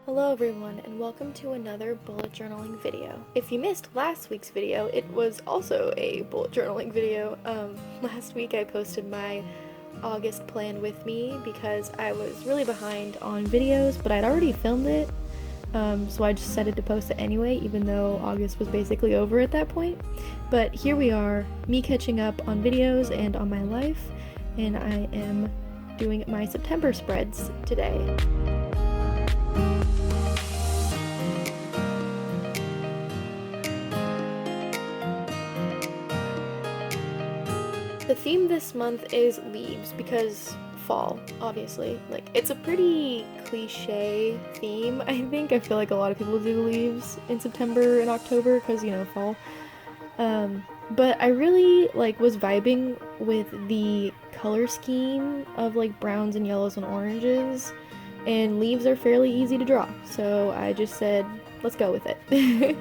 Hello everyone, and welcome to another bullet journaling video. If you missed last week's video, it was also a bullet journaling video. Last week I posted my August plan with me because I was really behind on videos, but I'd already filmed it, so I just decided to post it anyway, even though August was basically over at that point. But here we are, me catching up on videos and on my life, and I am doing my September spreads today. The theme this month is leaves because fall, obviously. Like, it's a pretty cliche theme, I think. I feel like a lot of people do leaves in September and October because, you know, fall. But I really, was vibing with the color scheme of, browns and yellows and oranges. And leaves are fairly easy to draw, so I just said, let's go with it.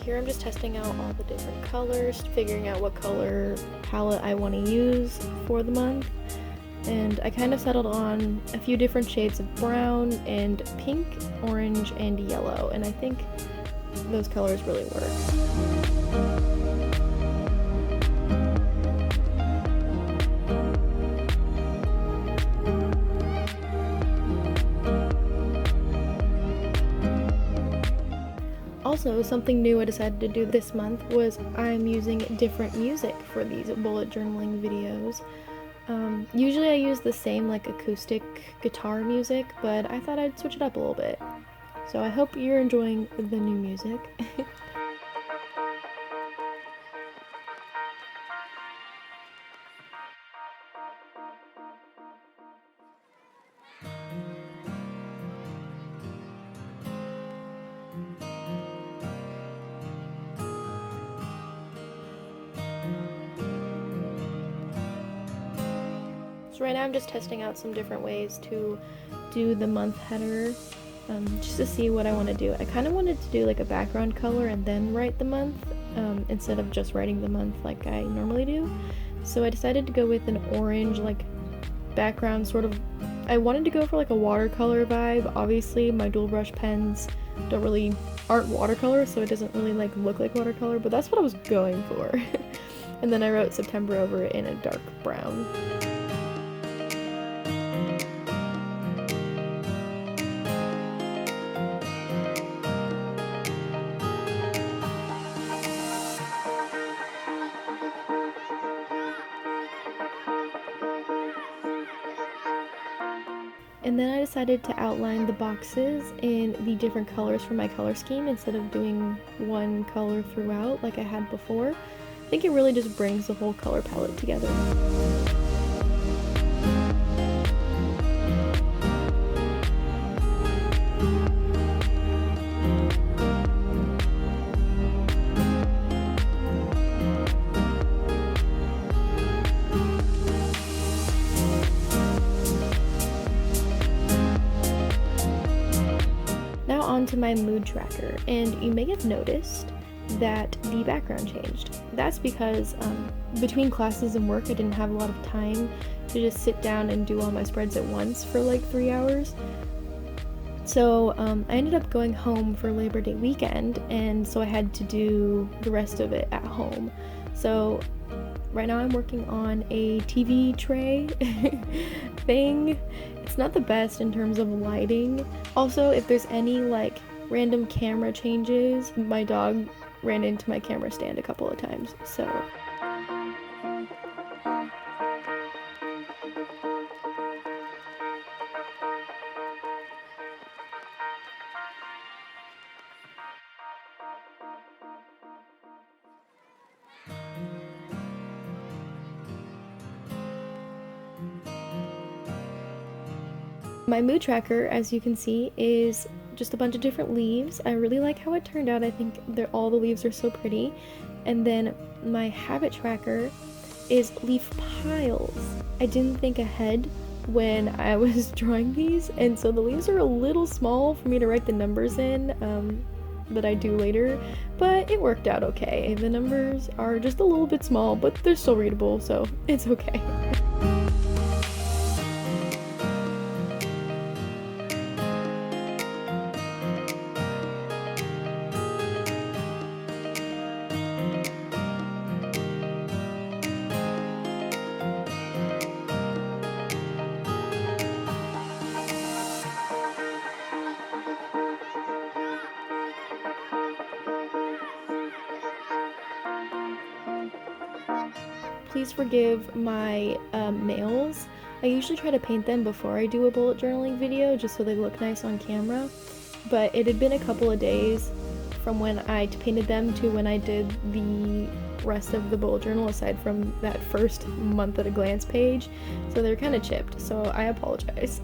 Here I'm just testing out all the different colors, figuring out what color palette I want to use for the month, and I kind of settled on a few different shades of brown and pink, orange, and yellow, and I think those colors really work. Also, something new I decided to do this month was I'm using different music for these bullet journaling videos. Usually I use the same acoustic guitar music, but I thought I'd switch it up a little bit. So I hope you're enjoying the new music. So right now I'm just testing out some different ways to do the month header, just to see what I want to do. I kind of wanted to do a background color and then write the month, instead of just writing the month like I normally do. So I decided to go with an orange background sort of. I wanted to go for a watercolor vibe. Obviously my dual brush pens aren't watercolor, so it doesn't really look like watercolor, but that's what I was going for. And then I wrote September over it in a dark brown. And then I decided to outline the boxes in the different colors for my color scheme instead of doing one color throughout like I had before. I think it really just brings the whole color palette together. On to my mood tracker, and you may have noticed that the background changed. That's because between classes and work I didn't have a lot of time to just sit down and do all my spreads at once for 3 hours. So I ended up going home for Labor Day weekend, and so I had to do the rest of it at home. So right now I'm working on a TV tray thing. It's not the best in terms of lighting. Also, if there's any random camera changes, my dog ran into my camera stand a couple of times, so. My mood tracker, as you can see, is just a bunch of different leaves. I really like how it turned out. I think all the leaves are so pretty. And then my habit tracker is leaf piles. I didn't think ahead when I was drawing these, and so the leaves are a little small for me to write the numbers in that I do later, but it worked out okay. The numbers are just a little bit small, but they're still readable, so it's okay. Please forgive my nails. I usually try to paint them before I do a bullet journaling video just so they look nice on camera, but it had been a couple of days from when I painted them to when I did the rest of the bullet journal aside from that first month at a glance page, so they're kind of chipped, so I apologize.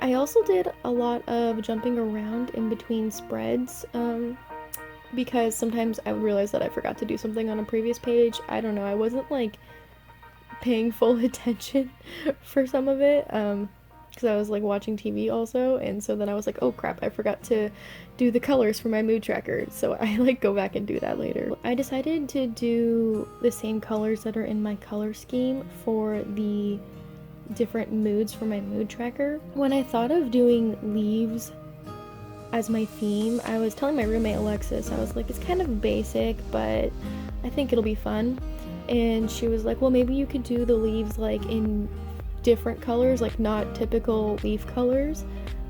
I also did a lot of jumping around in between spreads because sometimes I would realize that I forgot to do something on a previous page. I don't know, I wasn't like paying full attention for some of it because I was like watching TV also, and so then I was like, oh crap, I forgot to do the colors for my mood tracker, so I like go back and do that later. I decided to do the same colors that are in my color scheme for the different moods for my mood tracker. When I thought of doing leaves as my theme, I was telling my roommate Alexis, I was like, it's kind of basic, but I think it'll be fun. And she was like, well, maybe you could do the leaves like in different colors, like not typical leaf colors,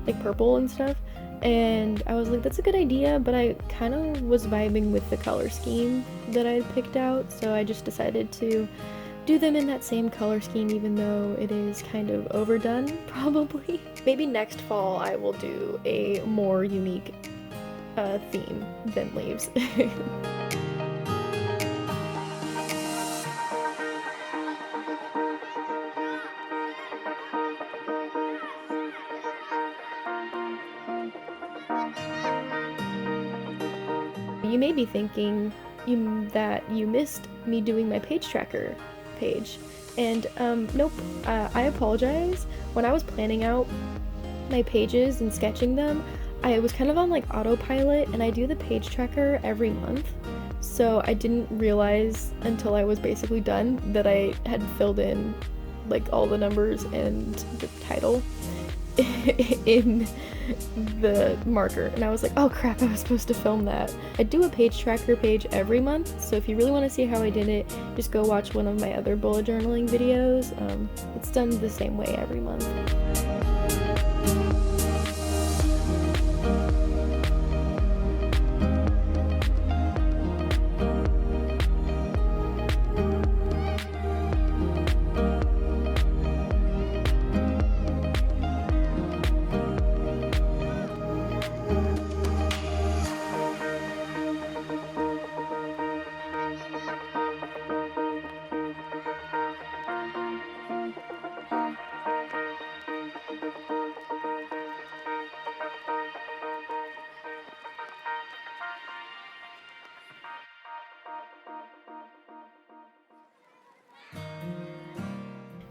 like purple and stuff. And I was like, that's a good idea, but I kind of was vibing with the color scheme that I had picked out, so I just decided to do them in that same color scheme, even though it is kind of overdone, probably. Maybe next fall I will do a more unique theme than leaves. You may be thinking that you missed me doing my page tracker page, and nope, I apologize. When I was planning out my pages and sketching them, I was kind of on like autopilot, and I do the page tracker every month, so I didn't realize until I was basically done that I had filled in like all the numbers and the title in the marker, and I was like, oh crap, I was supposed to film that. I do a page tracker page every month, so if you really want to see how I did it, just go watch one of my other bullet journaling videos. It's done the same way every month.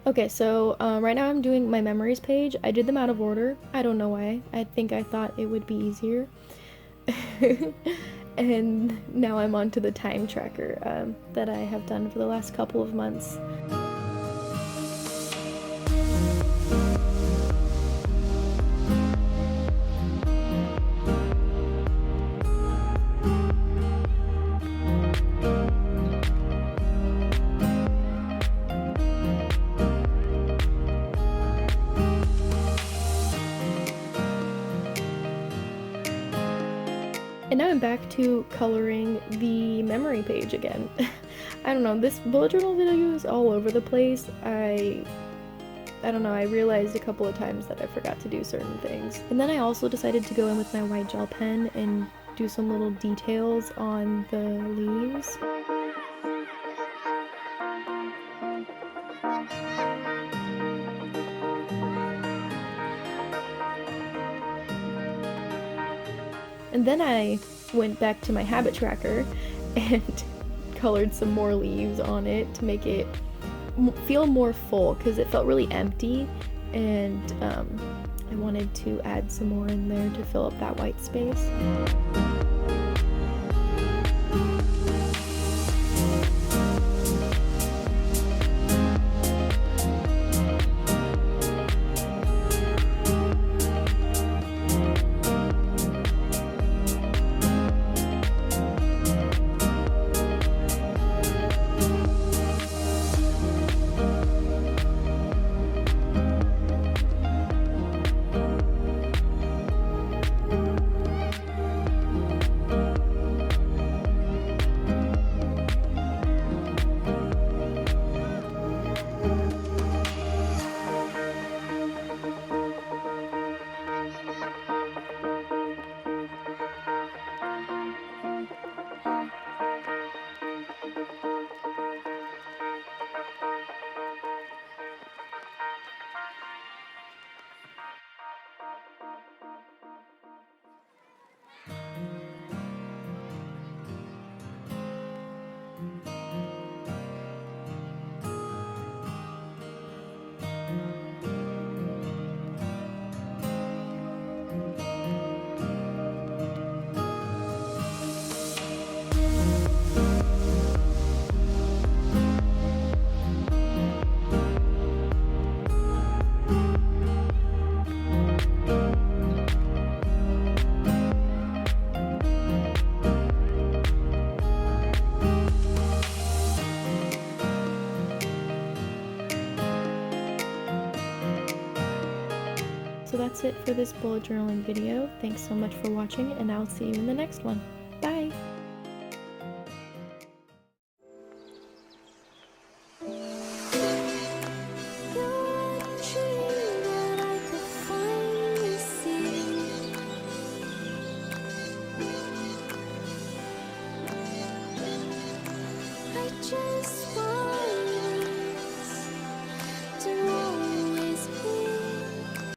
Okay, so right now I'm doing my memories page. I did them out of order. I don't know why. I think I thought it would be easier. And now I'm on to the time tracker that I have done for the last couple of months. And now I'm back to coloring the memory page again. I don't know, this bullet journal video is all over the place. I don't know, I realized a couple of times that I forgot to do certain things. And then I also decided to go in with my white gel pen and do some little details on the leaves. And then I went back to my habit tracker and colored some more leaves on it to make it feel more full, because it felt really empty, and I wanted to add some more in there to fill up that white space. So that's it for this bullet journaling video. Thanks so much for watching, and I'll see you in the next one. Bye! Just want